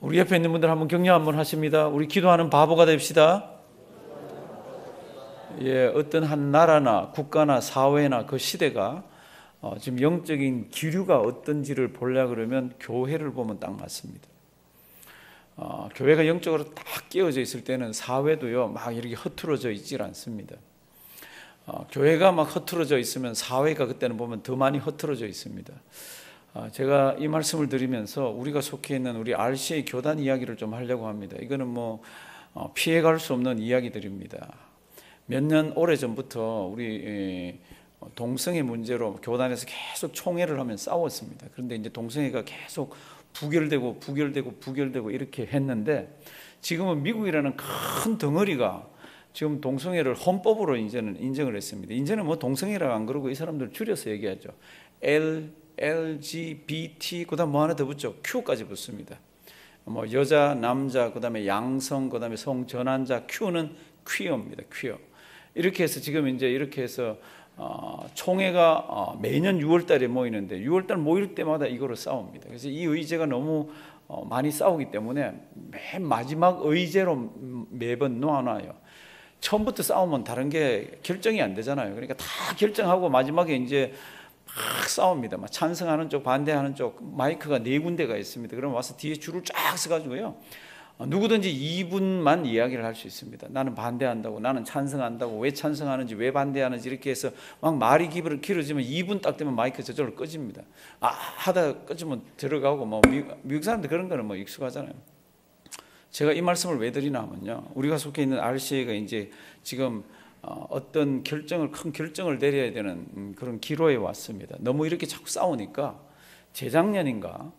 우리 옆에 있는 분들 한번 격려 한번 하십니다. 우리 기도하는 바보가 됩시다. 예, 어떤 한 나라나 국가나 사회나 그 시대가 지금 영적인 기류가 어떤지를 보려고 그러면 교회를 보면 딱 맞습니다. 교회가 영적으로 딱 깨어져 있을 때는 사회도요 막 이렇게 흐트러져 있질 않습니다. 교회가 막 흐트러져 있으면 사회가 그때는 보면 더 많이 흐트러져 있습니다. 제가 이 말씀을 드리면서 우리가 속해 있는 우리 RCA 교단 이야기를 좀 하려고 합니다. 이거는 뭐 피해갈 수 없는 이야기들입니다. 몇 년 오래전부터 우리 동성애 문제로 교단에서 계속 총회를 하면 싸웠습니다. 그런데 이제 동성애가 계속 부결되고 이렇게 했는데 지금은 미국이라는 큰 덩어리가 지금 동성애를 헌법으로 이제는 인정을 했습니다. 이제는 뭐 동성애라고 안 그러고 이 사람들 줄여서 얘기하죠. LGBT 그다음 뭐 하나 더 붙죠. Q까지 붙습니다. 뭐 여자, 남자, 그다음에 양성, 그다음에 성전환자, Q는 퀴어입니다. 퀴어. 이렇게 해서 지금 이제 이렇게 해서 총회가 매년 6월 달에 모이는데 6월 달 모일 때마다 이거로 싸웁니다. 그래서 이 의제가 너무 많이 싸우기 때문에 맨 마지막 의제로 매번 놓아놔요. 처음부터 싸우면 다른 게 결정이 안 되잖아요. 그러니까 다 결정하고 마지막에 이제 막 싸웁니다. 막 찬성하는 쪽, 반대하는 쪽, 마이크가 4군데가 있습니다. 그럼 와서 뒤에 줄을 쫙 서가지고요. 누구든지 2분만 이야기를 할 수 있습니다. 나는 반대한다고, 나는 찬성한다고, 왜 찬성하는지, 왜 반대하는지 이렇게 해서 막 말이 길어지면 2분 딱 되면 마이크 저절로 꺼집니다. 하다 꺼지면 들어가고 뭐 미국 사람들 그런 거는 뭐 익숙하잖아요. 제가 이 말씀을 왜 드리나 하면요. 우리가 속해 있는 RCA가 이제 지금 어떤 큰 결정을 내려야 되는 그런 기로에 왔습니다. 너무 이렇게 자꾸 싸우니까 재작년인가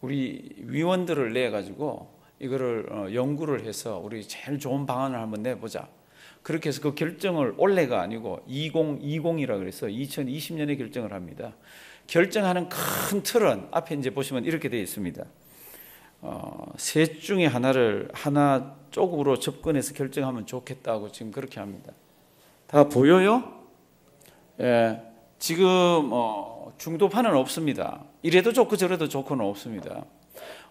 우리 위원들을 내가지고 이거를 연구를 해서 우리 제일 좋은 방안을 한번 내보자. 그렇게 해서 그 결정을 올해가 아니고 2020이라 그래서 2020년에 결정을 합니다. 결정하는 큰 틀은 앞에 이제 보시면 이렇게 되어 있습니다. 셋 중에 하나 쪽으로 접근해서 결정하면 좋겠다고 지금 그렇게 합니다. 다 보여요? 예, 지금 중도파는 없습니다. 이래도 좋고 저래도 좋고는 없습니다.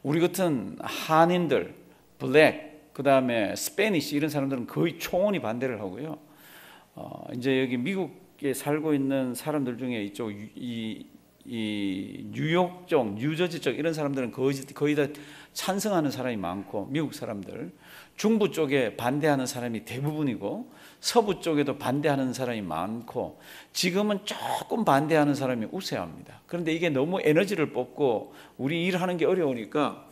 우리 같은 한인들, 블랙, 그 다음에 스페니쉬 이런 사람들은 거의 총원이 반대를 하고요. 이제 여기 미국에 살고 있는 사람들 중에 이쪽 이 뉴욕 쪽, 뉴저지 쪽 이런 사람들은 거의 다 찬성하는 사람이 많고 미국 사람들, 중부 쪽에 반대하는 사람이 대부분이고 서부 쪽에도 반대하는 사람이 많고 지금은 조금 반대하는 사람이 우세합니다. 그런데 이게 너무 에너지를 뽑고 우리 일하는 게 어려우니까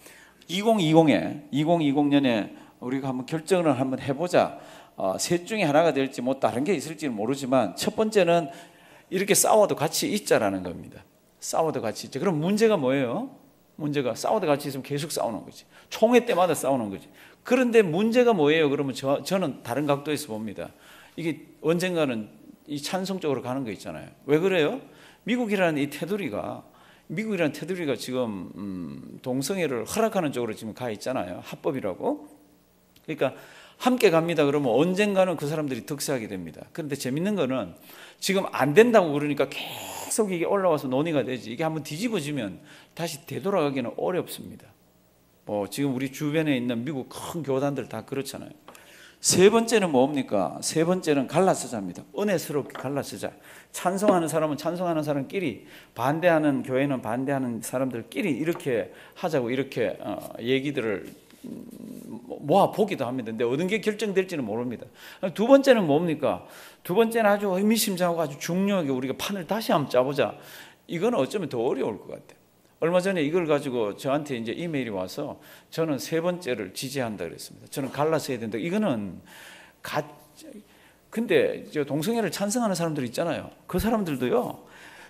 2020년에 우리가 한번 결정을 한번 해보자. 셋 중에 하나가 될지 뭐 다른 게 있을지는 모르지만 첫 번째는 이렇게 싸워도 같이 있자라는 겁니다. 싸워도 같이 있자. 그럼 문제가 뭐예요? 문제가 싸워도 같이 있으면 계속 싸우는 거지. 총회 때마다 싸우는 거지. 그런데 문제가 뭐예요? 그러면 저는 다른 각도에서 봅니다. 이게 언젠가는 이 찬성 쪽으로 가는 거 있잖아요. 왜 그래요? 미국이라는 테두리가 지금 동성애를 허락하는 쪽으로 지금 가 있잖아요. 합법이라고. 그러니까 함께 갑니다. 그러면 언젠가는 그 사람들이 득세하게 됩니다. 그런데 재밌는 거는 지금 안 된다고 그러니까 계속 이게 올라와서 논의가 되지. 이게 한번 뒤집어지면 다시 되돌아가기는 어렵습니다. 지금 우리 주변에 있는 미국 큰 교단들 다 그렇잖아요. 세 번째는 뭡니까? 세 번째는 갈라서자입니다. 은혜스럽게 갈라서자. 찬성하는 사람은 찬성하는 사람끼리, 반대하는 교회는 반대하는 사람들끼리 이렇게 하자고 이렇게 얘기들을 모아 보기도 합니다. 근데 어떤 게 결정될지는 모릅니다. 두 번째는 뭡니까? 두 번째는 아주 의미심장하고 아주 중요하게 우리가 판을 다시 한번 짜보자. 이건 어쩌면 더 어려울 것 같아요. 얼마 전에 이걸 가지고 저한테 이제 이메일이 와서 저는 세 번째를 지지한다 그랬습니다. 저는 갈라서야 된다. 이거는 근데 동성애를 찬성하는 사람들 있잖아요. 그 사람들도요.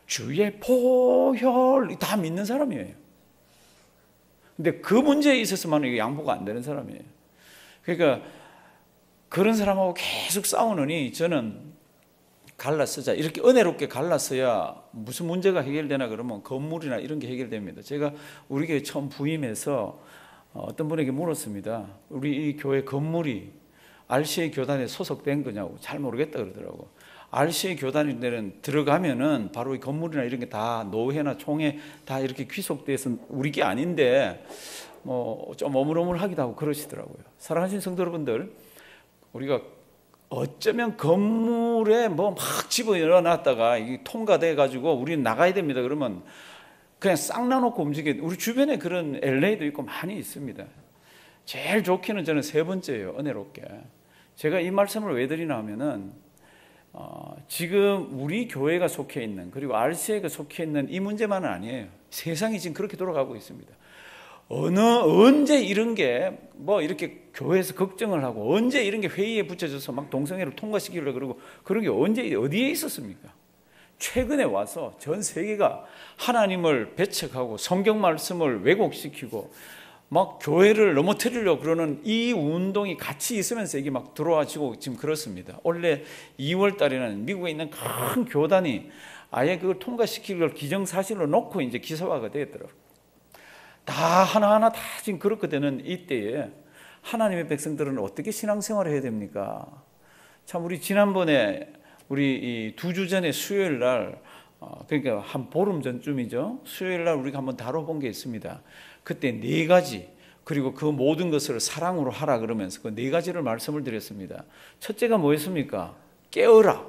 주의 보혈 다 믿는 사람이에요. 근데 그 문제에 있어서만은 이게 양보가 안 되는 사람이에요. 그러니까 그런 사람하고 계속 싸우느니 저는 갈라서자. 이렇게 은혜롭게 갈라서야 무슨 문제가 해결되나 그러면 건물이나 이런 게 해결됩니다. 제가 우리 교회 처음 부임해서 어떤 분에게 물었습니다. 우리 이 교회 건물이 RCA 교단에 소속된 거냐고. 잘 모르겠다 그러더라고. RCA 교단에는 들어가면은 바로 이 건물이나 이런 게 다 노회나 총회 다 이렇게 귀속돼서 우리 게 아닌데 뭐 좀 어물어물하기도 하고 그러시더라고요. 사랑하신 성도 여러분들, 우리가 어쩌면 건물에 뭐 막 집어넣어놨다가 이게 통과돼 가지고 우리는 나가야 됩니다. 그러면 그냥 싹 놔놓고 움직여. 우리 주변에 그런 LA도 있고 많이 있습니다. 제일 좋기는 저는 세 번째예요. 은혜롭게. 제가 이 말씀을 왜 드리나 하면은 지금 우리 교회가 속해 있는, 그리고 RCA가 속해 있는 이 문제만은 아니에요. 세상이 지금 그렇게 돌아가고 있습니다. 언제 이런 게 뭐 이렇게 교회에서 걱정을 하고 언제 이런 게 회의에 붙여져서 막 동성애를 통과시키려고 그러고 그런 게 언제 어디에 있었습니까? 최근에 와서 전 세계가 하나님을 배척하고 성경 말씀을 왜곡시키고 막 교회를 넘어뜨리려고 그러는 이 운동이 같이 있으면서 이게 막 들어와지고 지금 그렇습니다. 원래 2월 달에는 미국에 있는 큰 교단이 아예 그걸 통과시킬 걸 기정사실로 놓고 이제 기사화가 되었더라고요. 다 하나하나 다 지금 그렇게 되는 이때에 하나님의 백성들은 어떻게 신앙생활을 해야 됩니까? 참 우리 지난번에 우리 이 2주 전에 수요일 날 그러니까 한 보름 전쯤이죠. 수요일 날 우리가 한번 다뤄본 게 있습니다. 그때 4가지 그리고 그 모든 것을 사랑으로 하라 그러면서 그 4가지를 말씀을 드렸습니다. 첫째가 뭐였습니까? 깨어라.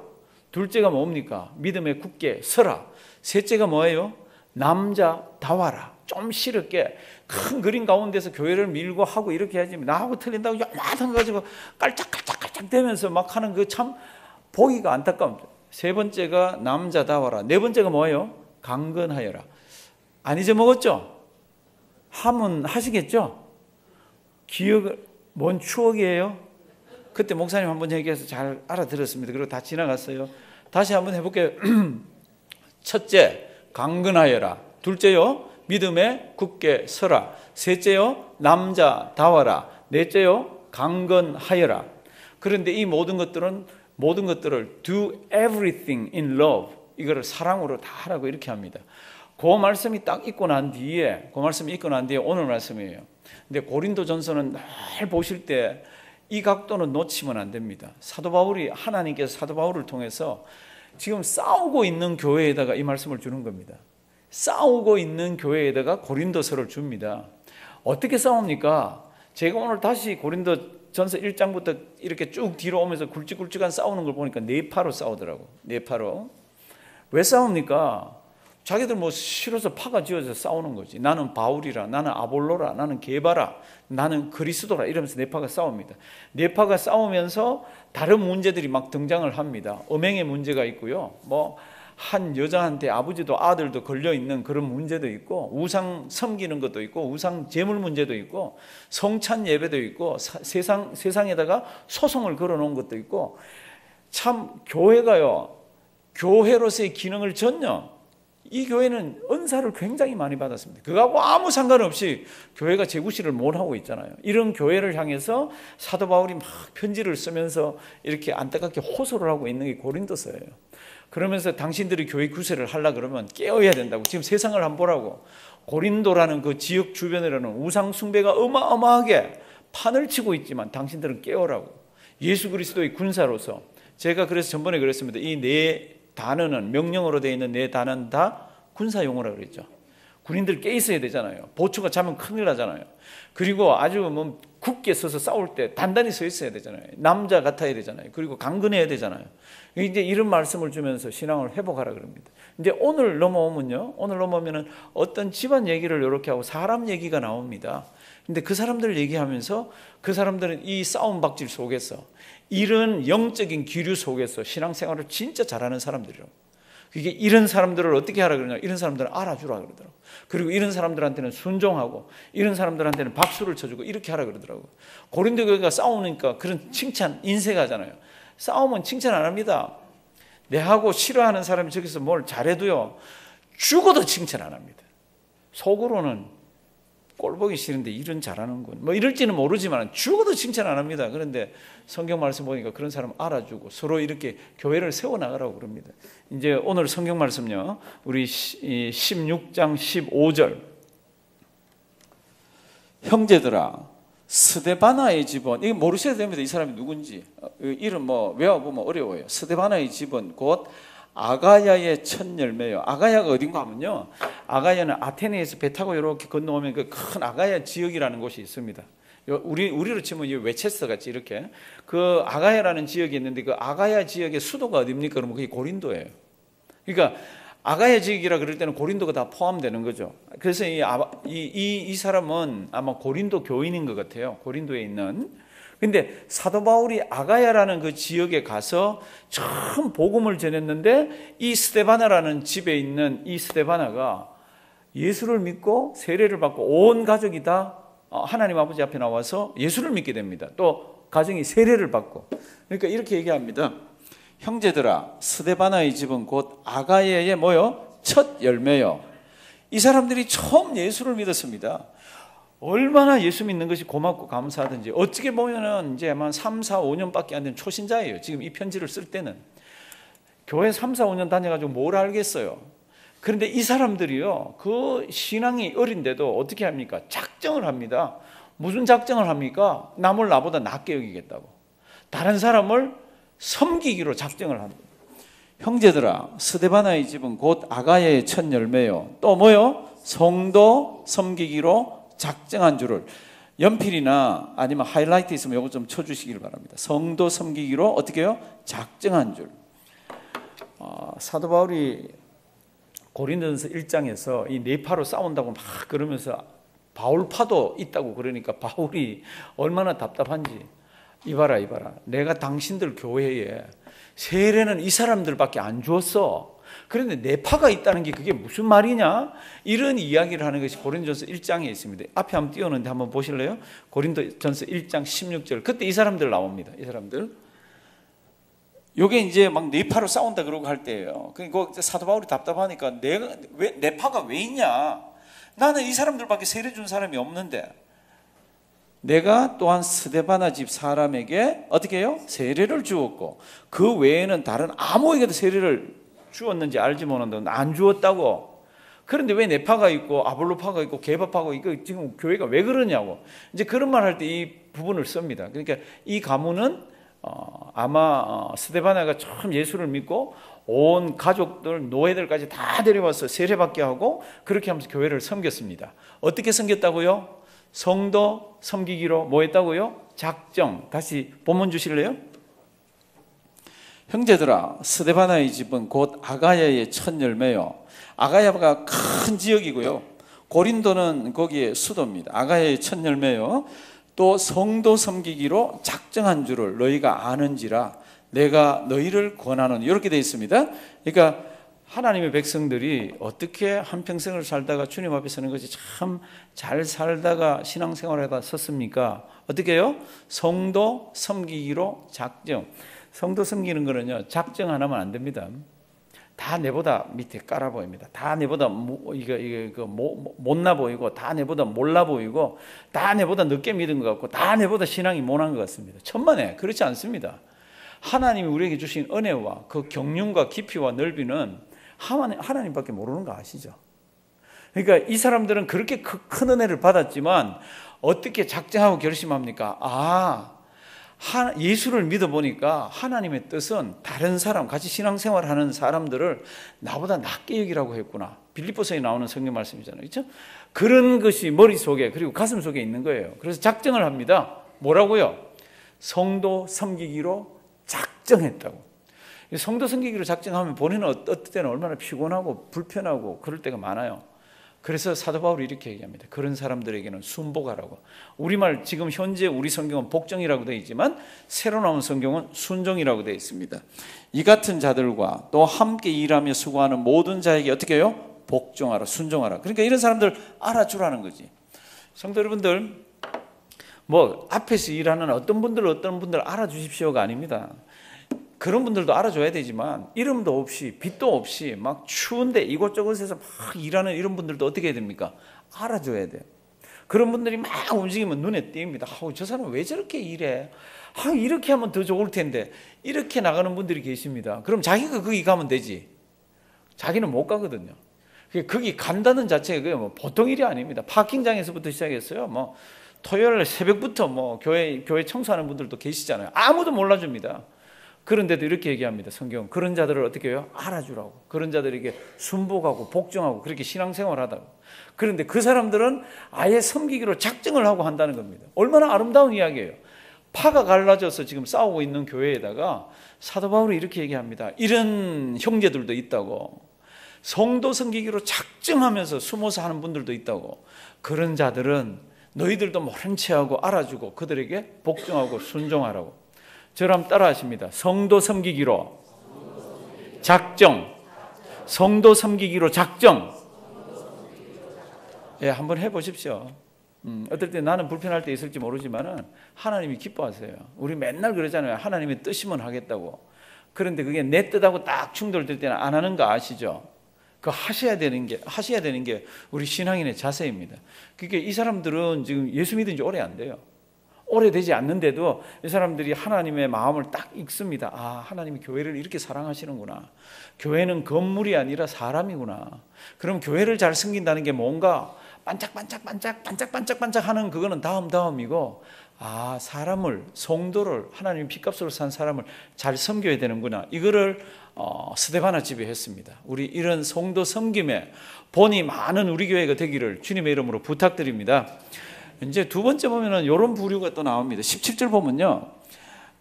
둘째가 뭡니까? 믿음에 굳게 서라. 셋째가 뭐예요? 남자다워라. 좀 시럽게 큰 그림 가운데서 교회를 밀고 하고 이렇게 해야지 나하고 틀린다고 요만한 거 가지고 깔짝깔짝깔짝 대면서 막 하는 그 참 보기가 안타까웁니다. 세 번째가 남자다워라. 네 번째가 뭐예요? 강건하여라. 안 잊어먹었죠? 하면 하시겠죠? 기억을, 뭔 추억이에요? 그때 목사님 한번 얘기해서 잘 알아들었습니다. 그리고 다 지나갔어요. 다시 한번 해볼게요. 첫째, 강건하여라. 둘째요, 믿음에 굳게 서라. 셋째요, 남자다워라. 넷째요, 강건하여라. 그런데 이 모든 것들을 do everything in love, 이거를 사랑으로 다 하라고 이렇게 합니다. 그 말씀이 딱 있고 난 뒤에 오늘 말씀이에요. 근데 고린도전서는 늘 보실 때 이 각도는 놓치면 안 됩니다. 하나님께서 사도 바울을 통해서 지금 싸우고 있는 교회에다가 이 말씀을 주는 겁니다. 싸우고 있는 교회에다가 고린도서를 줍니다. 어떻게 싸웁니까? 제가 오늘 다시 고린도전서 1장부터 이렇게 쭉 뒤로 오면서 굵직굵직한 싸우는 걸 보니까 네파로 싸우더라고. 네파로. 왜 싸웁니까? 자기들 뭐 싫어서 파가 지어서 싸우는 거지. 나는 바울이라, 나는 아볼로라, 나는 게바라, 나는 그리스도라 이러면서 네파가 싸웁니다. 네파가 싸우면서 다른 문제들이 막 등장을 합니다. 음행의 문제가 있고요. 뭐 한 여자한테 아버지도 아들도 걸려 있는 그런 문제도 있고, 우상 섬기는 것도 있고, 우상 제물 문제도 있고, 성찬 예배도 있고, 세상에다가 소송을 걸어놓은 것도 있고, 참 교회가요, 교회로서의 기능을 전혀, 이 교회는 은사를 굉장히 많이 받았습니다. 그거하고 아무 상관없이 교회가 재구실을 못 하고 있잖아요. 이런 교회를 향해서 사도 바울이 막 편지를 쓰면서 이렇게 안타깝게 호소를 하고 있는 게 고린도서예요. 그러면서 당신들이 교회 구세를 하려고 그러면 깨어야 된다고. 지금 세상을 한번 보라고. 고린도라는 그 지역 주변에는 우상 숭배가 어마어마하게 판을 치고 있지만 당신들은 깨어라고. 예수 그리스도의 군사로서. 제가 그래서 전번에 그랬습니다. 이 네 단어는, 명령어로 되어 있는 네 단어는 다 군사용어라고 그랬죠. 군인들 깨 있어야 되잖아요. 보초가 자면 큰일 나잖아요. 그리고 아주 뭐 굳게 서서 싸울 때 단단히 서 있어야 되잖아요. 남자 같아야 되잖아요. 그리고 강건해야 되잖아요. 이제 이런 말씀을 주면서 신앙을 회복하라 그럽니다. 이제 오늘 넘어오면은 어떤 집안 얘기를 이렇게 하고 사람 얘기가 나옵니다. 근데 그 사람들 얘기하면서 그 사람들은 이 싸움 박질 속에서 이런 영적인 기류 속에서 신앙생활을 진짜 잘하는 사람들이라고. 이게 이런 사람들을 어떻게 하라 그러냐? 이런 사람들을 알아주라 그러더라고. 그리고 이런 사람들한테는 순종하고 이런 사람들한테는 박수를 쳐주고 이렇게 하라 그러더라고. 고린도 교회가 싸우니까 그런 칭찬 인색하잖아요. 싸우면 칭찬 안 합니다. 내하고 싫어하는 사람이 저기서 뭘 잘해도요, 죽어도 칭찬 안 합니다. 속으로는 꼴보기 싫은데 일은 잘하는군, 뭐 이럴지는 모르지만 죽어도 칭찬 안 합니다. 그런데 성경 말씀 보니까 그런 사람 알아주고 서로 이렇게 교회를 세워나가라고 그럽니다. 이제 오늘 성경 말씀요, 우리 16장 15절. 형제들아, 스데바나의 집은, 이거 모르셔야 됩니다. 이 사람이 누군지. 이름 뭐 외워보면 어려워요. 스데바나의 집은 곧 아가야의 첫 열매요. 아가야가 어딘가 하면요, 아가야는 아테네에서 배 타고 이렇게 건너오면 그 큰 아가야 지역이라는 곳이 있습니다. 우리로 치면 웨체스터 같이 이렇게 그 아가야라는 지역이 있는데, 그 아가야 지역의 수도가 어디입니까? 그러면 그게 고린도예요. 그러니까 아가야 지역이라 그럴 때는 고린도가 다 포함되는 거죠. 그래서 이 사람은 아마 고린도 교인인 것 같아요. 고린도에 있는. 근데 사도 바울이 아가야라는 그 지역에 가서 처음 복음을 전했는데, 이 스데바나라는 집에 있는 이 스데바나가 예수를 믿고 세례를 받고 온 가족이 다 하나님 아버지 앞에 나와서 예수를 믿게 됩니다. 또 가정이 세례를 받고. 그러니까 이렇게 얘기합니다. 형제들아, 스데바나의 집은 곧 아가야의 뭐요? 첫 열매요. 이 사람들이 처음 예수를 믿었습니다. 얼마나 예수 믿는 것이 고맙고 감사하든지. 어떻게 보면은 이제 한 3, 4, 5년밖에 안 된 초신자예요. 지금 이 편지를 쓸 때는. 교회 3, 4, 5년 다녀가지고 뭘 알겠어요. 그런데 이 사람들이요, 그 신앙이 어린데도 어떻게 합니까? 작정을 합니다. 무슨 작정을 합니까? 남을 나보다 낫게 여기겠다고. 다른 사람을 섬기기로 작정을 합니다. 형제들아, 스데바나의 집은 곧 아가야의 첫 열매요. 또 뭐요? 성도 섬기기로 작정한 줄을. 연필이나 아니면 하이라이트 있으면 이거 좀 쳐주시길 바랍니다. 성도 섬기기로 어떻게 해요? 작정한 줄. 사도 바울이 고린도전서 1장에서 이 네파로 싸운다고 막 그러면서 바울파도 있다고 그러니까 바울이 얼마나 답답한지. 이봐라, 내가 당신들 교회에 세례는 이 사람들밖에 안 주었어. 그런데 네파가 있다는 게 그게 무슨 말이냐? 이런 이야기를 하는 것이 고린도전서 1장에 있습니다. 앞에 한번 띄웠는데 한번 보실래요? 고린도전서 1장 16절. 그때 이 사람들 나옵니다. 이 사람들. 요게 이제 막 네파로 싸운다 그러고 할 때예요. 그러니까 사도 바울이 답답하니까 네파가 왜 있냐? 나는 이 사람들밖에 세례 준 사람이 없는데, 내가 또한 스데바나 집 사람에게 어떻게 해요? 세례를 주었고 그 외에는 다른 아무에게도 세례를 주었는지 알지 못한다고. 안 주었다고. 그런데 왜 네파가 있고 아볼로파가 있고 게바파가 있고 지금 교회가 왜 그러냐고. 이제 그런 말 할 때 이 부분을 씁니다. 그러니까 이 가문은 아마 스데바나가 처음 예수를 믿고 온 가족들, 노예들까지 다 데려와서 세례받게 하고 그렇게 하면서 교회를 섬겼습니다. 어떻게 섬겼다고요? 성도 섬기기로 뭐 했다고요? 작정. 다시 본문 주실래요? 형제들아, 스데바나의 집은 곧 아가야의 첫 열매요. 아가야가 큰 지역이고요. 고린도는 거기에 수도입니다. 아가야의 첫 열매요. 또 성도 섬기기로 작정한 줄을 너희가 아는지라 내가 너희를 권하노니. 이렇게 되어 있습니다. 그러니까 하나님의 백성들이 어떻게 한평생을 살다가 주님 앞에 서는 것이 참 잘 살다가 신앙생활을 하다 섰습니까? 어떻게 해요? 성도 섬기기로 작정. 성도 섬기는 거는요, 작정 안 하면 안 됩니다. 다 내보다 밑에 깔아 보입니다. 다 내보다 못나 보이고, 다 내보다 몰라 보이고, 다 내보다 늦게 믿은 것 같고, 다 내보다 신앙이 못한 것 같습니다. 천만에 그렇지 않습니다. 하나님이 우리에게 주신 은혜와 그 경륜과 깊이와 넓이는 하나님밖에 모르는 거 아시죠? 그러니까 이 사람들은 그렇게 큰 은혜를 받았지만 어떻게 작정하고 결심합니까? 예수를 믿어보니까 하나님의 뜻은 다른 사람, 같이 신앙생활을 하는 사람들을 나보다 낫게 여기라고 했구나. 빌립보서에 나오는 성경 말씀이잖아요. 그렇죠? 그런 것이 머릿속에 그리고 가슴 속에 있는 거예요. 그래서 작정을 합니다. 뭐라고요? 성도 섬기기로 작정했다고. 성도 섬기기로 작정하면 본인은 어떨 때는 얼마나 피곤하고 불편하고 그럴 때가 많아요. 그래서 사도 바울이 이렇게 얘기합니다. 그런 사람들에게는 순복하라고. 우리말 지금 현재 우리 성경은 복종이라고 되어 있지만 새로 나온 성경은 순종이라고 되어 있습니다. 이 같은 자들과 또 함께 일하며 수고하는 모든 자에게 어떻게 해요? 복종하라, 순종하라. 그러니까 이런 사람들 알아주라는 거지. 성도 여러분들, 뭐 앞에서 일하는 어떤 분들 알아주십시오가 아닙니다. 그런 분들도 알아줘야 되지만 이름도 없이 빛도 없이 막 추운데 이곳저곳에서 막 일하는 이런 분들도 어떻게 해야 됩니까? 알아줘야 돼요. 그런 분들이 막 움직이면 눈에 띄입니다. 저 사람 왜 저렇게 일해? 이렇게 하면 더 좋을 텐데. 이렇게 나가는 분들이 계십니다. 그럼 자기가 거기 가면 되지. 자기는 못 가거든요. 거기 간다는 자체가 그게 뭐 보통 일이 아닙니다. 파킹장에서부터 시작했어요. 뭐 토요일 새벽부터 뭐 교회 청소하는 분들도 계시잖아요. 아무도 몰라줍니다. 그런데도 이렇게 얘기합니다. 성경은 그런 자들을 어떻게 해요? 알아주라고. 그런 자들에게 순복하고 복종하고 그렇게 신앙생활을 하다고. 그런데 그 사람들은 아예 섬기기로 작정을 하고 한다는 겁니다. 얼마나 아름다운 이야기예요. 파가 갈라져서 지금 싸우고 있는 교회에다가 사도 바울이 이렇게 얘기합니다. 이런 형제들도 있다고. 성도 섬기기로 작정하면서 숨어서 하는 분들도 있다고. 그런 자들은 너희들도 모른 체하고 알아주고 그들에게 복종하고 순종하라고. 저랑 따라 하십니다. 성도 섬기기로 작정. 성도 섬기기로 작정. 예, 한번 해보십시오. 어떨 때 나는 불편할 때 있을지 모르지만은 하나님이 기뻐하세요. 우리 맨날 그러잖아요. 하나님의 뜻이면 하겠다고. 그런데 그게 내 뜻하고 딱 충돌될 때는 안 하는 거 아시죠? 그 하셔야 되는 게 우리 신앙인의 자세입니다. 그러니까 이 사람들은 지금 예수 믿은 지 오래 안 돼요. 오래되지 않는데도 이 사람들이 하나님의 마음을 딱 읽습니다. 아, 하나님이 교회를 이렇게 사랑하시는구나. 교회는 건물이 아니라 사람이구나. 그럼 교회를 잘 섬긴다는 게 뭔가 반짝반짝 하는 그거는 다음이고, 아, 사람을, 성도를, 하나님 핏값으로 산 사람을 잘 섬겨야 되는구나. 이거를 스데바나 집에 했습니다. 우리 이런 성도 섬김에 본이 많은 우리 교회가 되기를 주님의 이름으로 부탁드립니다. 이제 두 번째 보면은 이런 부류가 또 나옵니다. 17절 보면요.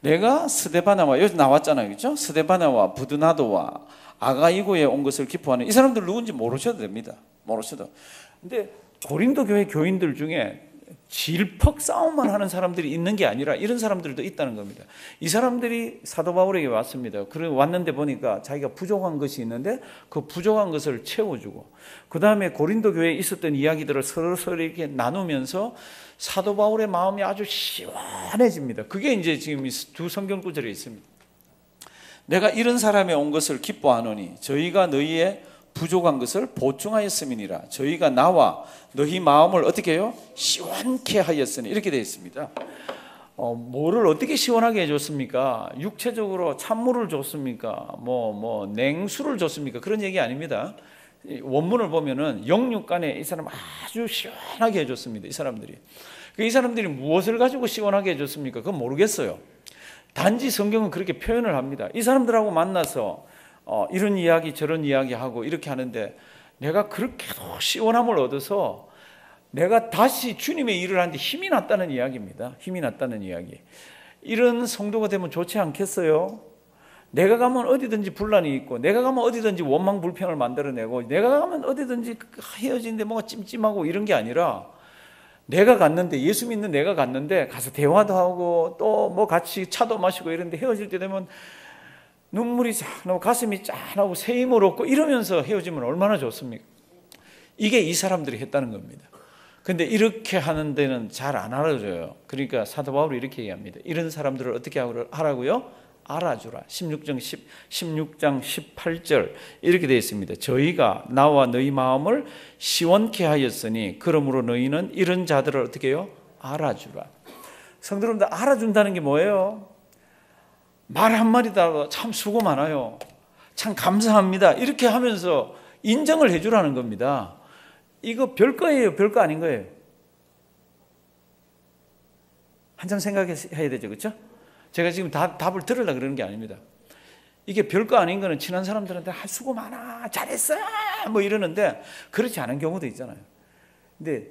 내가 스데바나와, 여기 나왔잖아요. 그렇죠? 스데바나와 부드나도와 아가이고에 온 것을 기뻐하는 이 사람들 누군지 모르셔도 됩니다. 모르셔도. 근데 고린도 교회 교인들 중에 질퍽 싸움만 하는 사람들이 있는 게 아니라 이런 사람들도 있다는 겁니다. 이 사람들이 사도 바울에게 왔습니다. 그리고 왔는데 보니까 자기가 부족한 것이 있는데 그 부족한 것을 채워주고, 그 다음에 고린도 교회에 있었던 이야기들을 서로 이렇게 나누면서 사도 바울의 마음이 아주 시원해집니다. 그게 이제 지금 두 성경 구절에 있습니다. 내가 이런 사람에 온 것을 기뻐하노니 저희가 너희의 부족한 것을 보충하였음이니라. 저희가 나와 너희 마음을 어떻게 해요? 시원케 하였으니. 이렇게 되어 있습니다. 뭐를 어떻게 시원하게 해줬습니까? 육체적으로 찬물을 줬습니까? 냉수를 줬습니까? 그런 얘기 아닙니다. 원문을 보면은 영육간에 이 사람 아주 시원하게 해줬습니다. 이 사람들이. 이 사람들이 무엇을 가지고 시원하게 해줬습니까? 그건 모르겠어요. 단지 성경은 그렇게 표현을 합니다. 이 사람들하고 만나서 이런 이야기 저런 이야기 하고 이렇게 하는데 내가 그렇게도 시원함을 얻어서 내가 다시 주님의 일을 하는데 힘이 났다는 이야기입니다. 힘이 났다는 이야기. 이런 성도가 되면 좋지 않겠어요? 내가 가면 어디든지 분란이 있고, 내가 가면 어디든지 원망 불평을 만들어내고, 내가 가면 어디든지 헤어지는데 뭔가 찜찜하고 이런 게 아니라, 내가 갔는데, 예수 믿는 내가 갔는데 가서 대화도 하고 또 뭐 같이 차도 마시고 이런데 헤어질 때 되면 눈물이 쫙 나고 가슴이 짠하고 새 힘을 얻고 이러면서 헤어지면 얼마나 좋습니까? 이게 이 사람들이 했다는 겁니다. 근데 이렇게 하는 데는 잘 안 알아줘요. 그러니까 사도 바울이 이렇게 얘기합니다. 이런 사람들을 어떻게 하라고요? 알아주라. 16장 18절 이렇게 되어 있습니다. 저희가 나와 너희 마음을 시원케 하였으니 그러므로 너희는 이런 자들을 어떻게 해요? 알아주라. 성도 여러분들, 알아준다는 게 뭐예요? 말 한마디다가 참 수고 많아요. 참 감사합니다. 이렇게 하면서 인정을 해주라는 겁니다. 이거 별거예요? 별거 아닌 거예요? 한참 생각해야 되죠. 그렇죠? 제가 지금 답을 들으려고 그러는 게 아닙니다. 이게 별거 아닌 거는 친한 사람들한테 수고 많아, 잘했어 뭐 이러는데 그렇지 않은 경우도 있잖아요. 근데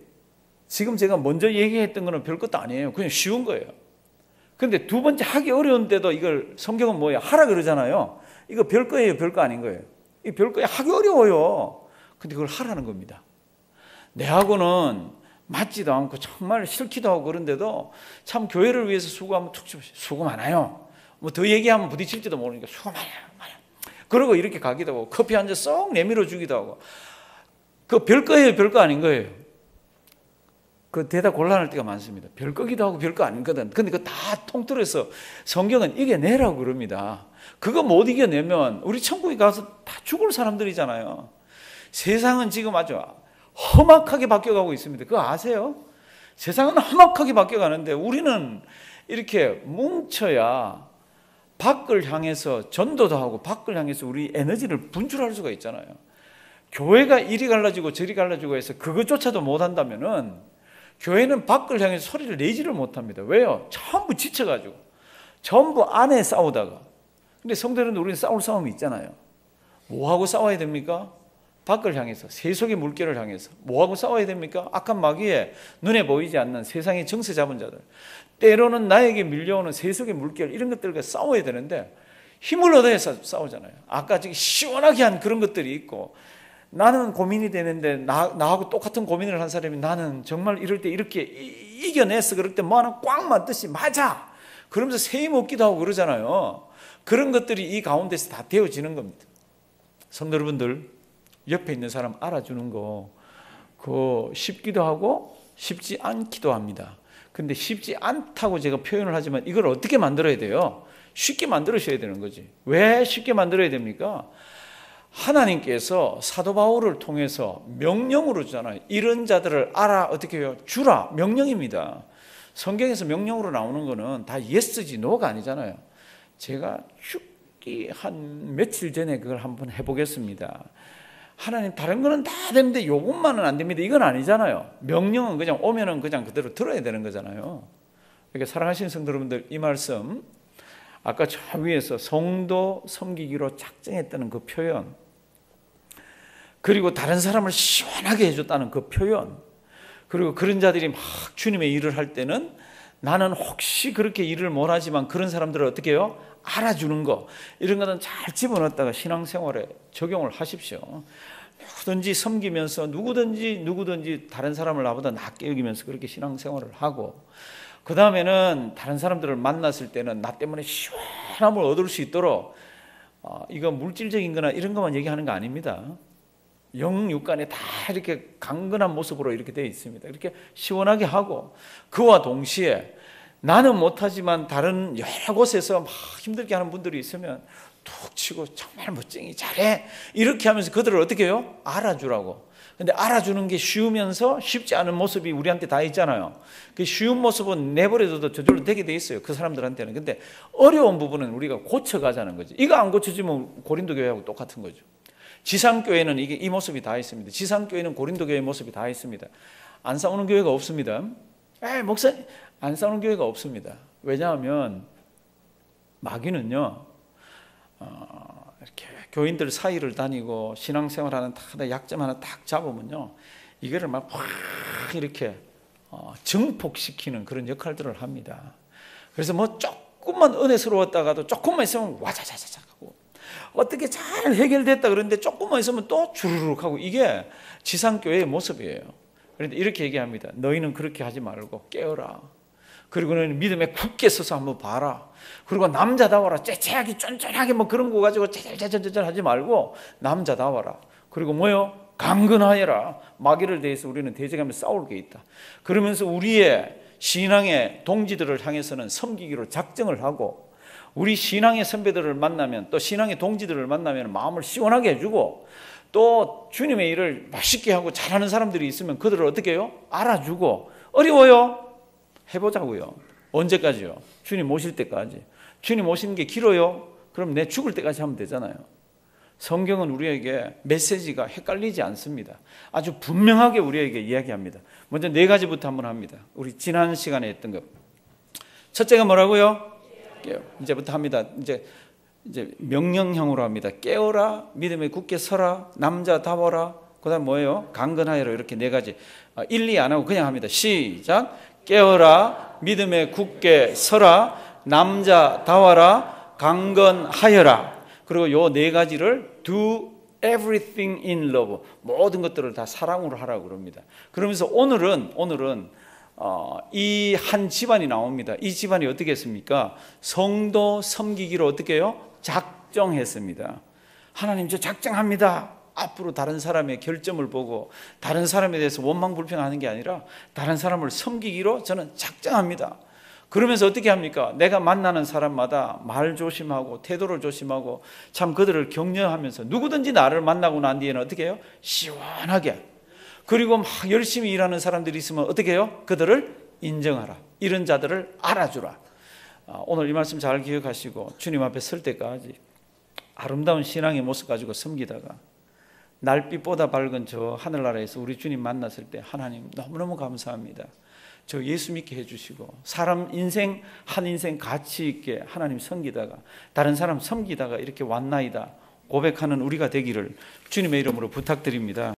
지금 제가 먼저 얘기했던 거는 별것도 아니에요. 그냥 쉬운 거예요. 근데 두 번째 하기 어려운데도 이걸 성경은 뭐예요? 하라 그러잖아요. 이거 별거예요? 별거 아닌 거예요? 이 별거에 하기 어려워요. 근데 그걸 하라는 겁니다. 내하고는 맞지도 않고 정말 싫기도 하고 그런데도 참 교회를 위해서 수고하면 툭 치고 수고 많아요. 뭐 더 얘기하면 부딪힐지도 모르니까 수고 많아요. 그러고 이렇게 가기도 하고 커피 한 잔 쏙 내밀어 주기도 하고. 그 별거예요? 별거 아닌 거예요? 그 대답 곤란할 때가 많습니다. 별거기도 하고 별거 아니거든. 근데 그거 다 통틀어서 성경은 이겨내라고 그럽니다. 그거 못 이겨내면 우리 천국에 가서 다 죽을 사람들이잖아요. 세상은 지금 아주 험악하게 바뀌어가고 있습니다. 그거 아세요? 세상은 험악하게 바뀌어가는데 우리는 이렇게 뭉쳐야 밖을 향해서 전도도 하고 밖을 향해서 우리 에너지를 분출할 수가 있잖아요. 교회가 이리 갈라지고 저리 갈라지고 해서 그것조차도 못한다면은 교회는 밖을 향해서 소리를 내지를 못합니다. 왜요? 전부 지쳐가지고 전부 안에 싸우다가 근데 성도 여러분, 우리는 싸울 싸움이 있잖아요. 뭐하고 싸워야 됩니까? 밖을 향해서, 세속의 물결을 향해서. 뭐하고 싸워야 됩니까? 악한 마귀에 눈에 보이지 않는 세상의 정세 잡은 자들, 때로는 나에게 밀려오는 세속의 물결, 이런 것들과 싸워야 되는데 힘을 얻어야 싸우잖아요. 아까 저기 시원하게 한 그런 것들이 있고, 나는 고민이 되는데 나하고 똑같은 고민을 한 사람이 나는 정말 이럴 때 이렇게 이겨냈어. 그럴 때 뭐 하나 꽉 맞듯이 맞아. 그러면서 세임 얻기도 하고 그러잖아요. 그런 것들이 이 가운데서 다 되어지는 겁니다. 성도 여러분들, 옆에 있는 사람 알아주는 거 그거 쉽기도 하고 쉽지 않기도 합니다. 근데 쉽지 않다고 제가 표현을 하지만 이걸 어떻게 만들어야 돼요? 쉽게 만들어셔야 되는 거지. 왜 쉽게 만들어야 됩니까? 하나님께서 사도 바울을 통해서 명령으로 주잖아요. 이런 자들을 알아, 어떻게 해요? 주라. 명령입니다. 성경에서 명령으로 나오는 거는 다 예스지 노가 아니잖아요. 제가 죽기 한 며칠 전에 그걸 한번 해보겠습니다. 하나님, 다른 거는 다 되는데 요것만은 안 됩니다. 이건 아니잖아요. 명령은 그냥 오면은 그냥 그대로 들어야 되는 거잖아요. 그러니까 사랑하시는 성도 여러분들, 이 말씀 아까 저 위에서 성도 섬기기로 작정했다는 그 표현, 그리고 다른 사람을 시원하게 해줬다는 그 표현, 그리고 그런 자들이 막 주님의 일을 할 때는 나는 혹시 그렇게 일을 못하지만 그런 사람들을 어떻게 해요? 알아주는 거, 이런 거는 잘 집어넣었다가 신앙생활에 적용을 하십시오. 누구든지 섬기면서 누구든지 다른 사람을 나보다 낫게 여기면서 그렇게 신앙생활을 하고, 그 다음에는 다른 사람들을 만났을 때는 나 때문에 시원함을 얻을 수 있도록, 이거 물질적인 거나 이런 것만 얘기하는 거 아닙니다. 영육간에 다 이렇게 강건한 모습으로 이렇게 되어 있습니다. 이렇게 시원하게 하고, 그와 동시에 나는 못하지만 다른 여러 곳에서 막 힘들게 하는 분들이 있으면 툭 치고 정말 멋쟁이 잘해 이렇게 하면서 그들을 어떻게 해요? 알아주라고. 근데 알아주는 게 쉬우면서 쉽지 않은 모습이 우리한테 다 있잖아요. 그 쉬운 모습은 내버려둬도 저절로 되게 돼 있어요, 그 사람들한테는. 근데 어려운 부분은 우리가 고쳐가자는 거지. 이거 안 고쳐지면 고린도 교회하고 똑같은 거죠. 지상교회는 이 모습이 다 있습니다. 지상교회는 고린도 교회의 모습이 다 있습니다. 안 싸우는 교회가 없습니다. 목사님, 안 싸우는 교회가 없습니다. 왜냐하면 마귀는요, 이렇게 교인들 사이를 다니고 신앙생활하는 다 약점 하나 딱 잡으면요, 이거를 막 이렇게 증폭시키는 그런 역할들을 합니다. 그래서 뭐 조금만 은혜스러웠다가도 조금만 있으면 와자자자자 하고, 어떻게 잘 해결됐다 그러는데 조금만 있으면 또 주르륵 하고, 이게 지상교회의 모습이에요. 그런데 이렇게 얘기합니다. 너희는 그렇게 하지 말고 깨어라. 그리고 너희는 믿음에 굳게 서서 한번 봐라. 그리고 남자다워라. 째째하게 쫀쫀하게 뭐 그런 거 가지고 째째째째째 하지 말고 남자다워라. 그리고 뭐요? 강건하여라. 마귀를 대해서 우리는 대적하며 싸울 게 있다. 그러면서 우리의 신앙의 동지들을 향해서는 섬기기로 작정을 하고, 우리 신앙의 선배들을 만나면, 또 신앙의 동지들을 만나면 마음을 시원하게 해주고, 또 주님의 일을 맛있게 하고 잘하는 사람들이 있으면 그들을 어떻게 해요? 알아주고. 어려워요? 해보자고요. 언제까지요? 주님 오실 때까지. 주님 오시는 게 길어요? 그럼 내 죽을 때까지 하면 되잖아요. 성경은 우리에게 메시지가 헷갈리지 않습니다. 아주 분명하게 우리에게 이야기합니다. 먼저 4가지부터 한번 합니다. 우리 지난 시간에 했던 것. 첫째가 뭐라고요? 이제부터 합니다. 이제 명령형으로 합니다. 깨어라, 믿음에 굳게 서라, 남자다워라, 그 다음 뭐예요? 강건하여라. 이렇게 4가지. 1, 2 안 하고 그냥 합니다. 시작. 깨어라, 믿음에 굳게 서라, 남자다워라, 강건하여라. 그리고 요 4가지를 do everything in love, 모든 것들을 다 사랑으로 하라고 그럽니다. 그러면서 오늘은 이 한 집안이 나옵니다. 이 집안이 어떻게 했습니까? 성도 섬기기로 어떻게 해요? 작정했습니다. 하나님, 저 작정합니다. 앞으로 다른 사람의 결점을 보고 다른 사람에 대해서 원망불평하는 게 아니라 다른 사람을 섬기기로 저는 작정합니다. 그러면서 어떻게 합니까? 내가 만나는 사람마다 말 조심하고 태도를 조심하고 참 그들을 격려하면서 누구든지 나를 만나고 난 뒤에는 어떻게 해요? 시원하게. 그리고 막 열심히 일하는 사람들이 있으면 어떻게 해요? 그들을 인정하라. 이런 자들을 알아주라. 오늘 이 말씀 잘 기억하시고 주님 앞에 설 때까지 아름다운 신앙의 모습 가지고 섬기다가 날빛보다 밝은 저 하늘나라에서 우리 주님 만났을 때 하나님 너무너무 감사합니다. 저 예수 믿게 해주시고 사람 인생 한 인생 가치 있게 하나님 섬기다가 다른 사람 섬기다가 이렇게 왔나이다 고백하는 우리가 되기를 주님의 이름으로 부탁드립니다.